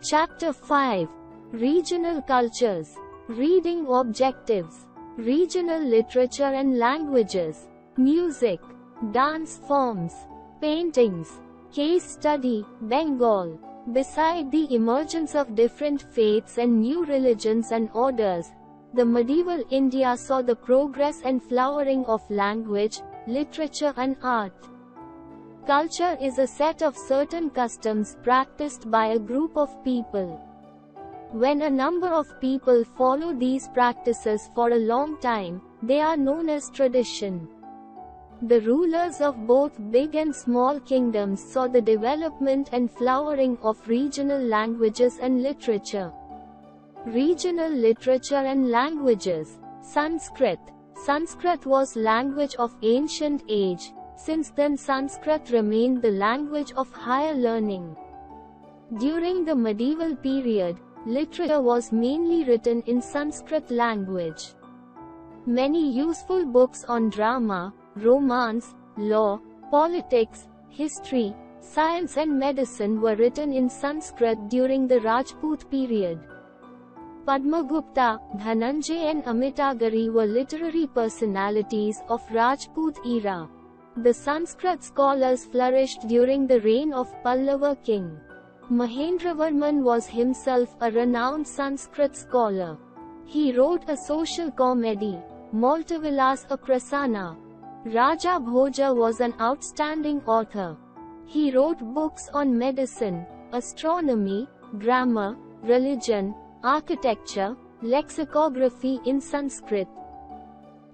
Chapter 5. Regional Cultures. Reading Objectives. Regional Literature and Languages. Music. Dance Forms. Paintings. Case Study. Bengal. Beside the emergence of different faiths and new religions and orders, the medieval India saw the progress and flowering of language, literature and art. Culture is a set of certain customs practiced by a group of people. When a number of people follow these practices for a long time, they are known as tradition. The rulers of both big and small kingdoms saw the development and flowering of regional languages and literature. Regional literature and languages. Sanskrit. Sanskrit was language of ancient age. Since then Sanskrit remained the language of higher learning. During the medieval period, literature was mainly written in Sanskrit language. Many useful books on drama, romance, law, politics, history, science and medicine were written in Sanskrit during the Rajput period. Padmagupta, Dhananjay and Amitagari were literary personalities of Rajput era. The Sanskrit scholars flourished during the reign of Pallava king. Mahendravarman was himself a renowned Sanskrit scholar. He wrote a social comedy, Maltavilas Prasanna. Raja Bhoja was an outstanding author. He wrote books on medicine, astronomy, grammar, religion, architecture, lexicography in Sanskrit.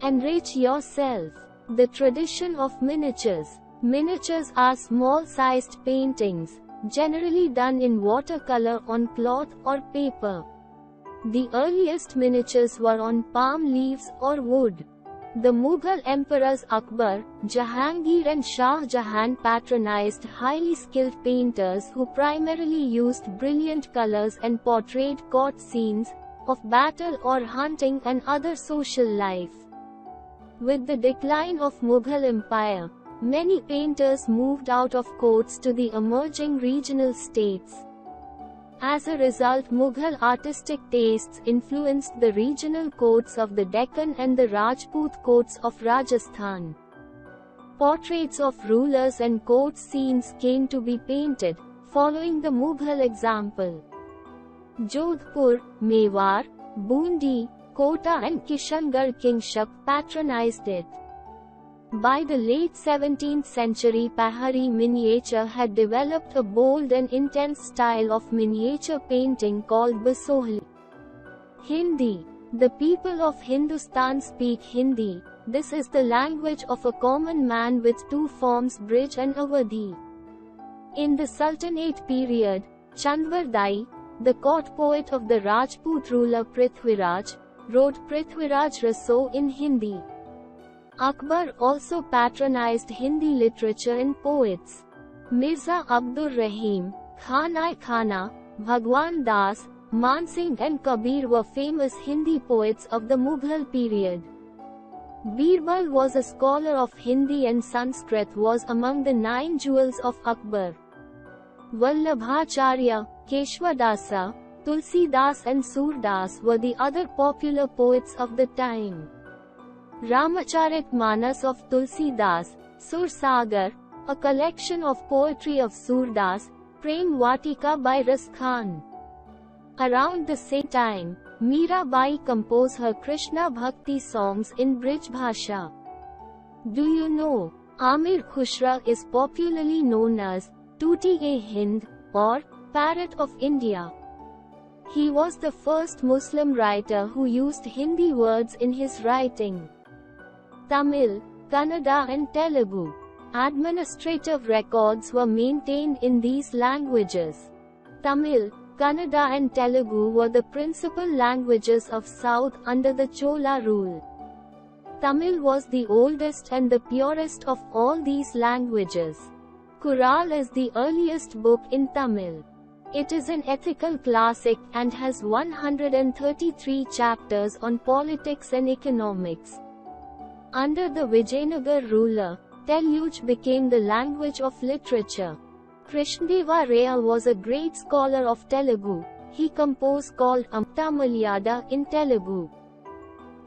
Enrich yourself. The tradition of miniatures. Miniatures are small-sized paintings, generally done in watercolor on cloth or paper. The earliest miniatures were on palm leaves or wood. The Mughal emperors Akbar, Jahangir and Shah Jahan patronized highly skilled painters who primarily used brilliant colors and portrayed court scenes, of battle or hunting and other social life. With the decline of Mughal Empire, many painters moved out of courts to the emerging regional states. As a result, Mughal artistic tastes influenced the regional courts of the Deccan and the Rajput courts of Rajasthan. Portraits of rulers and court scenes came to be painted, following the Mughal example. Jodhpur, Mewar, Bundi, Kota and Kishangarh kingship patronized it. By the late 17th century, Pahari miniature had developed a bold and intense style of miniature painting called Basohli. Hindi. The people of Hindustan speak Hindi. This is the language of a common man with two forms, Brij and Awadhi. In the Sultanate period, Chandvardai, the court poet of the Rajput ruler Prithviraj, wrote Prithviraj Raso in Hindi. Akbar also patronized Hindi literature and poets. Mirza Abdur Rahim, Khan-i-Khana, Bhagwan Das, Man Singh and Kabir were famous Hindi poets of the Mughal period. Birbal was a scholar of Hindi and Sanskrit was among the 9 jewels of Akbar. Vallabhacharya, Keshwadasa, Tulsidas and Surdas were the other popular poets of the time. Ramacharit Manas of Tulsidas, Sursagar, a collection of poetry of Surdas, Prem Vatika by Ras Khan. Around the same time, Mirabai composed her Krishna Bhakti songs in Brij Bhasha. Do you know, Amir Khushra is popularly known as Tootie-e-Hind, or Parrot of India. He was the first Muslim writer who used Hindi words in his writing. Tamil, Kannada and Telugu. Administrative records were maintained in these languages. Tamil, Kannada and Telugu were the principal languages of South under the Chola rule. Tamil was the oldest and the purest of all these languages. Kural is the earliest book in Tamil. It is an ethical classic and has 133 chapters on politics and economics. Under the Vijayanagar ruler, Telugu became the language of literature. Krishnadeva Raya was a great scholar of Telugu. He composed called Amrita in Telugu.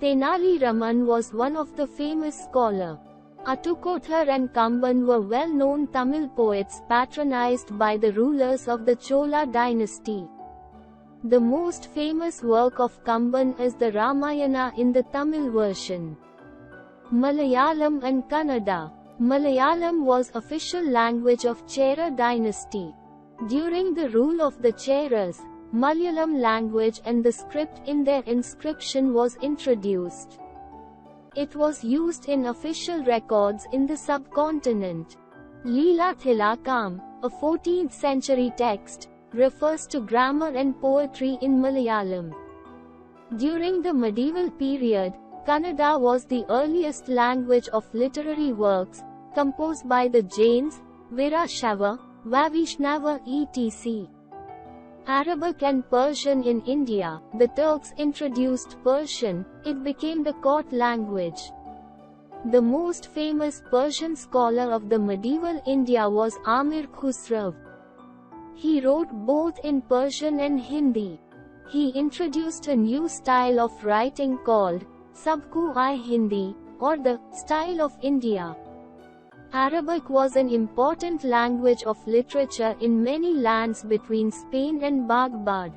Tenali Raman was one of the famous scholar. Attukothar and Kamban were well-known Tamil poets patronized by the rulers of the Chola dynasty. The most famous work of Kamban is the Ramayana in the Tamil version. Malayalam and Kannada. Malayalam was official language of Chera dynasty. During the rule of the Cheras, Malayalam language and the script in their inscription was introduced. It was used in official records in the subcontinent. Leela Thilakam, a 14th century text, refers to grammar and poetry in Malayalam. During the medieval period, Kannada was the earliest language of literary works, composed by the Jains, Virashava, Vavishnava etc. Arabic and Persian in India. The Turks introduced Persian, it became the court language. The most famous Persian scholar of the medieval India was Amir Khusrav. He wrote both in Persian and Hindi. He introduced a new style of writing called Sabku-i Hindi, or the style of India. Arabic was an important language of literature in many lands between Spain and Baghdad.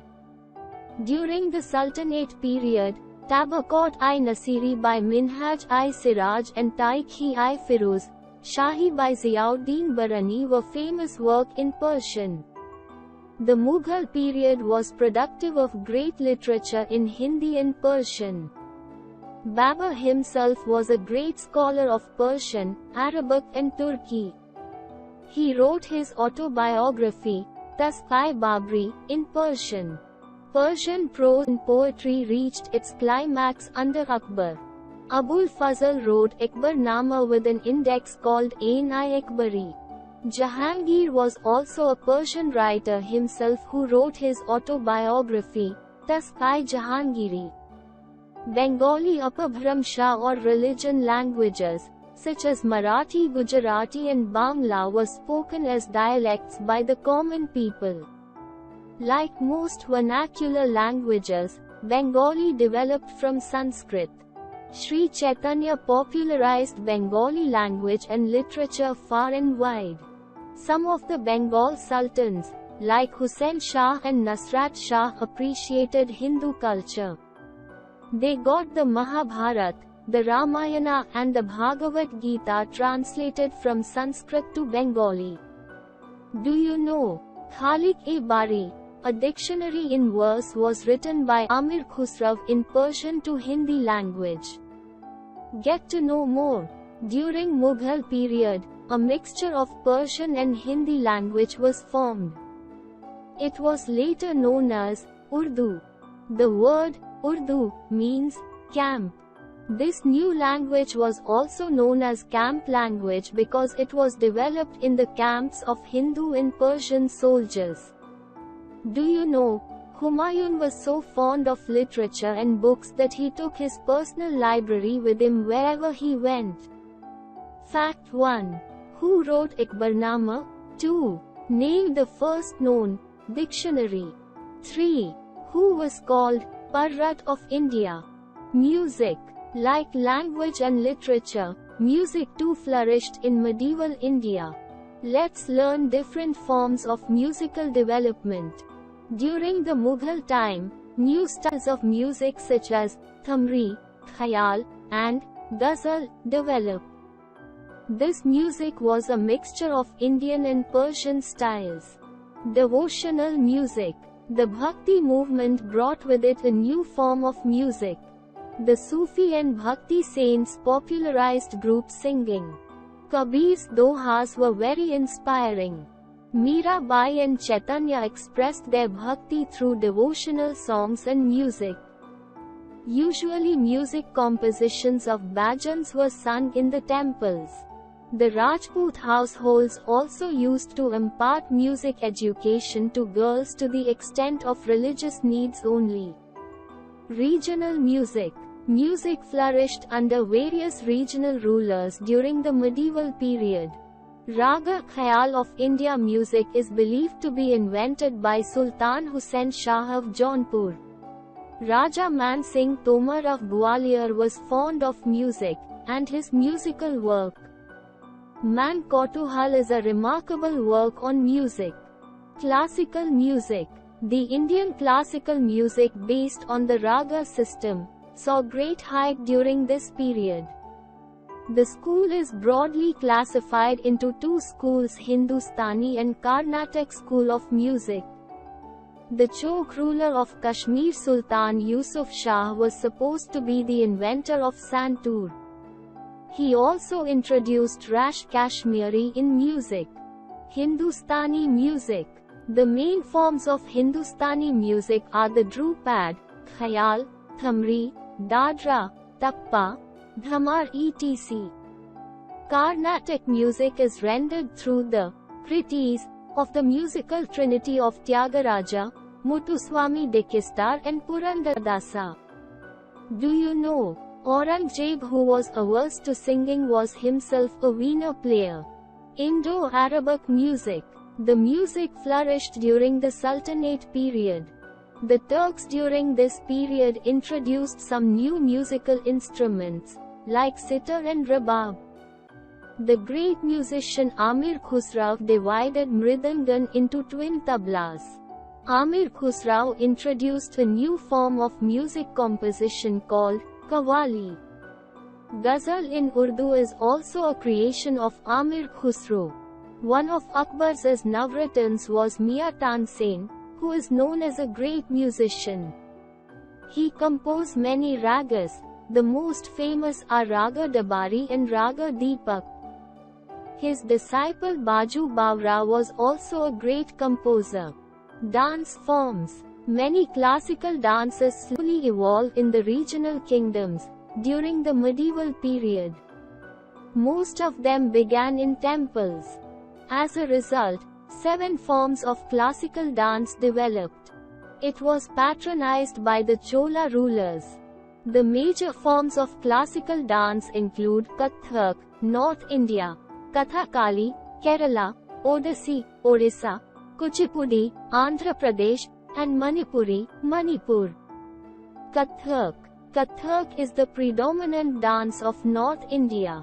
During the Sultanate period, Tabaqat-i-Nasiri by Minhaj-i-Siraj and Taikh-i-Firuz, Shahi by Ziauddin Barani were famous work in Persian. The Mughal period was productive of great literature in Hindi and Persian. Babur himself was a great scholar of Persian, Arabic and Turki. He wrote his autobiography, Tazk-i-Babri, in Persian. Persian prose and poetry reached its climax under Akbar. Abul Fazl wrote Akbarnama with an index called Ain-i-Akbari. Jahangir was also a Persian writer himself who wrote his autobiography, Tazk-i-Jahangiri. Bengali Upabhramsha or religion languages, such as Marathi, Gujarati and Bangla were spoken as dialects by the common people. Like most vernacular languages, Bengali developed from Sanskrit. Sri Chaitanya popularized Bengali language and literature far and wide. Some of the Bengal sultans, like Hussain Shah and Nasrat Shah, appreciated Hindu culture. They got the Mahabharata, the Ramayana and the Bhagavad Gita translated from Sanskrit to Bengali. Do you know? Khalik-e-Bari, a dictionary in verse, was written by Amir Khusrav in Persian to Hindi language. Get to know more. During Mughal period, a mixture of Persian and Hindi language was formed. It was later known as Urdu. The word Urdu means camp. This new language was also known as camp language because it was developed in the camps of Hindu and Persian soldiers. Do you know, Humayun was so fond of literature and books that he took his personal library with him wherever he went. Fact 1. Who wrote Akbarnama? 2. Name the first known dictionary. 3. Who was called Parrat of India? Music. Like language and literature, music too flourished in medieval India. Let's learn different forms of musical development. During the Mughal time, new styles of music such as Thamri, Khayal, and Ghazal developed. This music was a mixture of Indian and Persian styles. Devotional music. The Bhakti movement brought with it a new form of music. The Sufi and Bhakti saints popularized group singing. Kabir's dohas were very inspiring. Mirabai and Chaitanya expressed their bhakti through devotional songs and music. Usually music compositions of bhajans were sung in the temples. The Rajput households also used to impart music education to girls to the extent of religious needs only. Regional music. Music flourished under various regional rulers during the medieval period. Raga Khayal of India music is believed to be invented by Sultan Hussain Shah of Jaunpur. Raja Man Singh Tomar of Gwalior was fond of music, and his musical work, Man Kautuhal, is a remarkable work on music. Classical music. The Indian classical music based on the Raga system saw great height during this period. The school is broadly classified into two schools: Hindustani and Carnatic school of music. The Chok ruler of Kashmir Sultan Yusuf Shah was supposed to be the inventor of santoor. He also introduced Rash Kashmiri in music. Hindustani music. The main forms of Hindustani music are the Drupad, Khayal, Thamri, Dadra, Tappa, Dhamar etc. Carnatic music is rendered through the kritis of the musical trinity of Tyagaraja, Muthuswami Dikistar and Purandaradasa. Do you know, Aurangzeb, who was averse to singing, was himself a veena player. Indo-Arabic music. The music flourished during the Sultanate period. The Turks during this period introduced some new musical instruments, like sitar and rabab. The great musician Amir Khusrau divided mridangan into twin tablas. Amir Khusrau introduced a new form of music composition called Qawwali. Ghazal in Urdu is also a creation of Amir Khusrau. One of Akbar's Navratans was Mian Tansen, who is known as a great musician. He composed many ragas. The most famous are Raga Dabari and Raga Deepak. His disciple Baju Bawra was also a great composer. Dance forms. Many classical dances slowly evolved in the regional kingdoms during the medieval period. Most of them began in temples. As a result, 7 forms of classical dance developed. It was patronized by the Chola rulers. The major forms of classical dance include Kathak, North India, Kathakali, Kerala, Odissi, Orissa, Kuchipudi, Andhra Pradesh, and Manipuri, Manipur. Kathak. Kathak is the predominant dance of North India.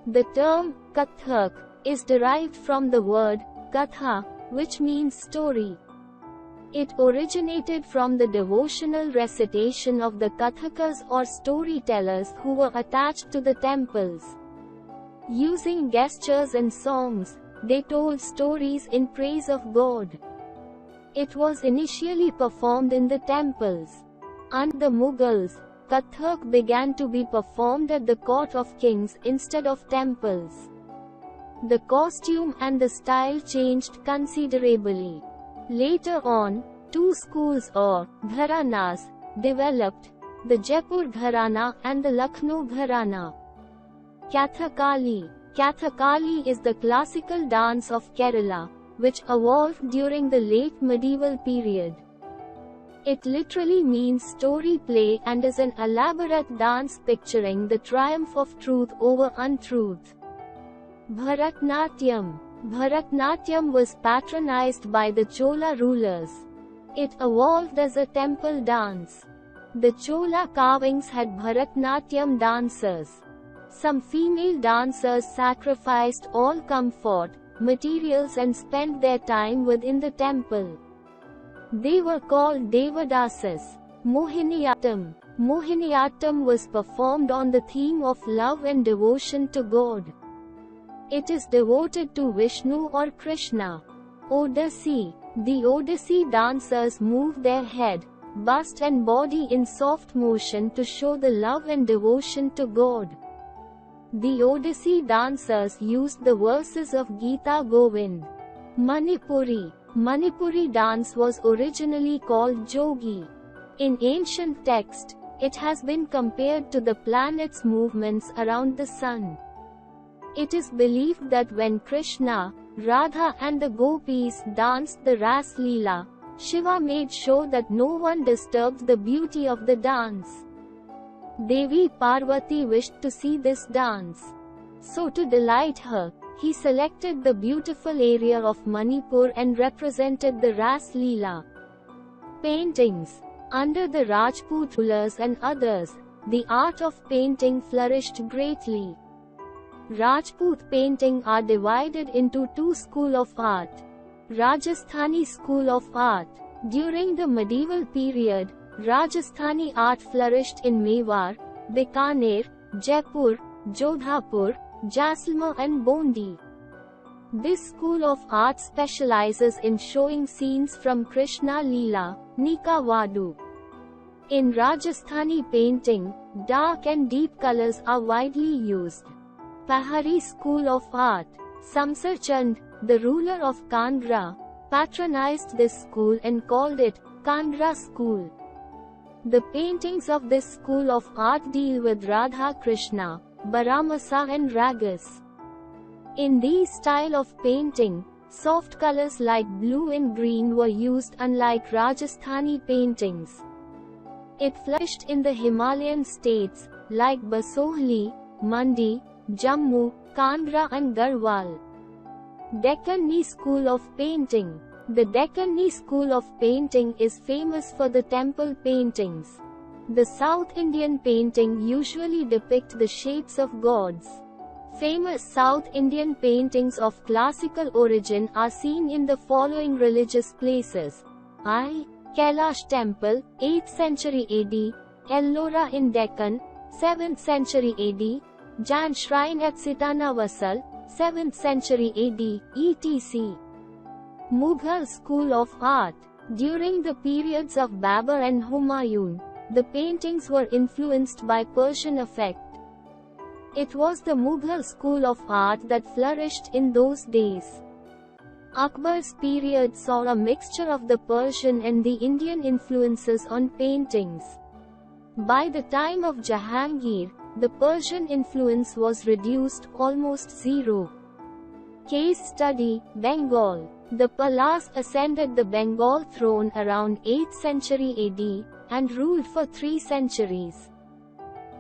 The term Kathak is derived from the word Katha, which means story. It originated from the devotional recitation of the Kathakas or storytellers who were attached to the temples. Using gestures and songs, they told stories in praise of God. It was initially performed in the temples. Under the Mughals, Kathak began to be performed at the court of kings instead of temples. The costume and the style changed considerably. Later on, 2 schools or gharanas developed, the Jaipur Gharana and the Lucknow Gharana. Kathakali. Kathakali is the classical dance of Kerala, which evolved during the late medieval period. It literally means story play and is an elaborate dance picturing the triumph of truth over untruth. Bharatnatyam. Bharatnatyam was patronized by the Chola rulers. It evolved as a temple dance. The Chola carvings had Bharatnatyam dancers. Some female dancers sacrificed all comfort, materials and spent their time within the temple. They were called Devadasas. Mohiniyattam. Mohiniyattam was performed on the theme of love and devotion to God. It is devoted to Vishnu or Krishna. Odissi. The Odissi dancers move their head, bust and body in soft motion to show the love and devotion to God. The Odissi dancers used the verses of Gita Govind. Manipuri. Manipuri dance was originally called Jogi. In ancient text, it has been compared to the planet's movements around the sun. It is believed that when Krishna, Radha and the gopis danced the Ras Leela, Shiva made sure that no one disturbed the beauty of the dance. Devi Parvati wished to see this dance. So to delight her, He selected the beautiful area of Manipur and represented the Ras Leela. Paintings. Under the Rajput rulers and others, the art of painting flourished greatly. Rajput painting are divided into two schools of art. Rajasthani school of art. During the medieval period, Rajasthani art flourished in Mewar, Bikaner, Jaipur, Jodhpur, Jaisalmer and Bondi. This school of art specializes in showing scenes from Krishna Leela, Nika Vadu. In Rajasthani painting, dark and deep colors are widely used. Pahari school of art. Samsar Chand, the ruler of Kangra, patronized this school and called it Kangra school. The paintings of this school of art deal with Radha Krishna, Baramasa and Ragas. In these style of painting, soft colors like blue and green were used unlike Rajasthani paintings. It flourished in the Himalayan states, like Basohli, Mandi, Jammu, Kangra and Garhwal. Deccani school of painting. The Deccani school of painting is famous for the temple paintings. The South Indian painting usually depict the shapes of gods. Famous South Indian paintings of classical origin are seen in the following religious places. I. Kailash Temple, 8th century AD, Ellora in Deccan, 7th century AD, Jan Shrine at Sitanavasal, 7th century AD, etc. Mughal school of art. During the periods of Babur and Humayun, the paintings were influenced by Persian effect. It was the Mughal school of art that flourished in those days. Akbar's period saw a mixture of the Persian and the Indian influences on paintings. By the time of Jahangir, the Persian influence was reduced almost zero. Case study, Bengal. The Palas ascended the Bengal throne around 8th century AD, and ruled for 3 centuries.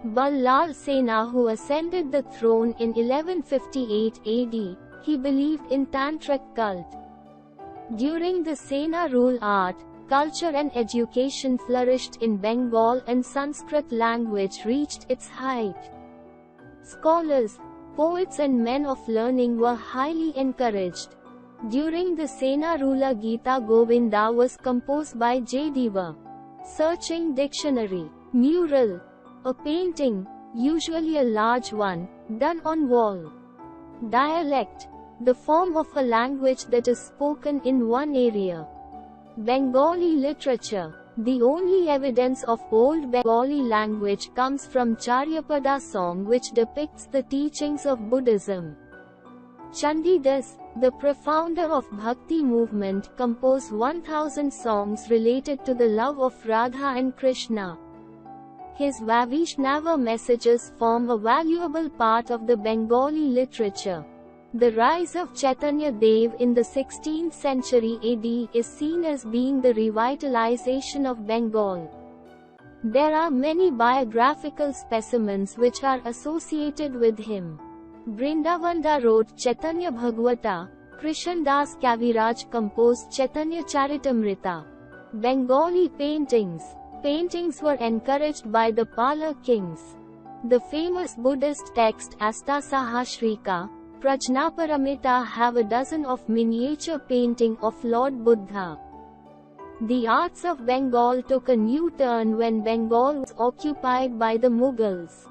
Ballal Sena, who ascended the throne in 1158 AD, he believed in Tantric cult. During the Sena rule, art, culture and education flourished in Bengal and Sanskrit language reached its height. Scholars, poets and men of learning were highly encouraged. During the Sena ruler, Gita Govinda was composed by J. Deva. Searching dictionary. Mural. A painting, usually a large one, done on wall. Dialect. The form of a language that is spoken in one area. Bengali literature. The only evidence of Old Bengali language comes from Charyapada song, which depicts the teachings of Buddhism. Chandidas, the profounder of Bhakti movement, composed 1000 songs related to the love of Radha and Krishna. His Vaishnava messages form a valuable part of the Bengali literature. The rise of Chaitanya Dev in the 16th century AD is seen as being the revitalization of Bengal. There are many biographical specimens which are associated with him. Brindavanda wrote Chaitanya Bhagavata, Krishan Das Kaviraj composed Chaitanya Charitamrita. Bengali paintings. Paintings were encouraged by the Pala kings. The famous Buddhist text Astasahasrika, Prajnaparamita have a dozen of miniature painting of Lord Buddha. The arts of Bengal took a new turn when Bengal was occupied by the Mughals.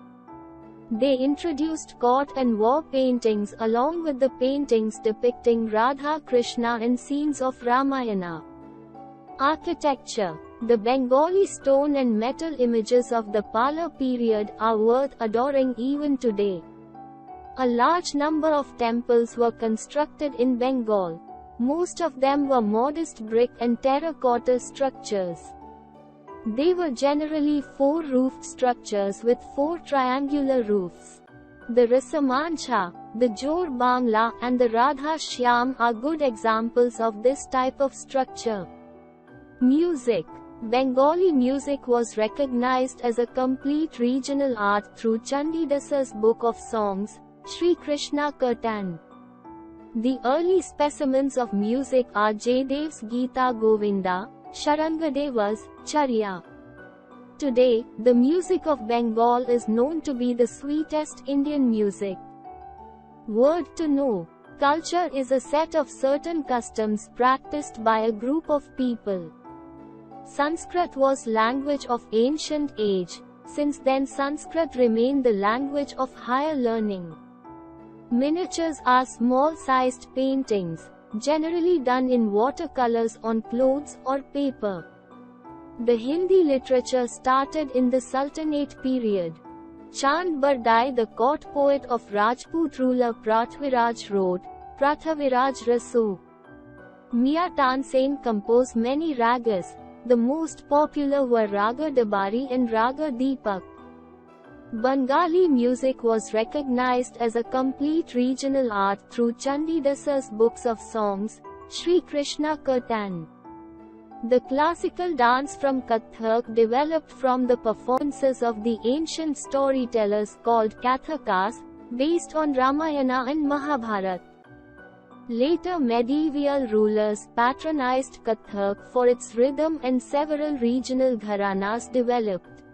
They introduced court and war paintings along with the paintings depicting Radha Krishna and scenes of Ramayana. Architecture. The Bengali stone and metal images of the Pala period are worth adoring even today. A large number of temples were constructed in Bengal. Most of them were modest brick and terracotta structures. They were generally 4-roofed structures with 4 triangular roofs. The Rasamancha, the Jor Bangla and the Radha Shyam are good examples of this type of structure. Music. Bengali music was recognized as a complete regional art through Chandidasa's Book of Songs, Sri Krishna Kirtan. The early specimens of music are Jayadev's Gita Govinda, Sharangadeva's Charya. Today, the music of Bengal is known to be the sweetest Indian music. Word to know. Culture is a set of certain customs practiced by a group of people. Sanskrit was language of ancient age. Since then Sanskrit remained the language of higher learning. Miniatures are small-sized paintings, generally done in watercolors on clothes or paper. The Hindi literature started in the Sultanate period. Chand Bardai, the court poet of Rajput ruler Prithviraj, wrote, Prathaviraj Rasu. Mia Tansen composed many ragas. The most popular were Raga Dabari and Raga Deepak. Bengali music was recognized as a complete regional art through Chandidasa's books of songs, Sri Krishna Kirtan. The classical dance from Kathak developed from the performances of the ancient storytellers called Kathakas, based on Ramayana and Mahabharata. Later medieval rulers patronized Kathak for its rhythm and several regional gharanas developed.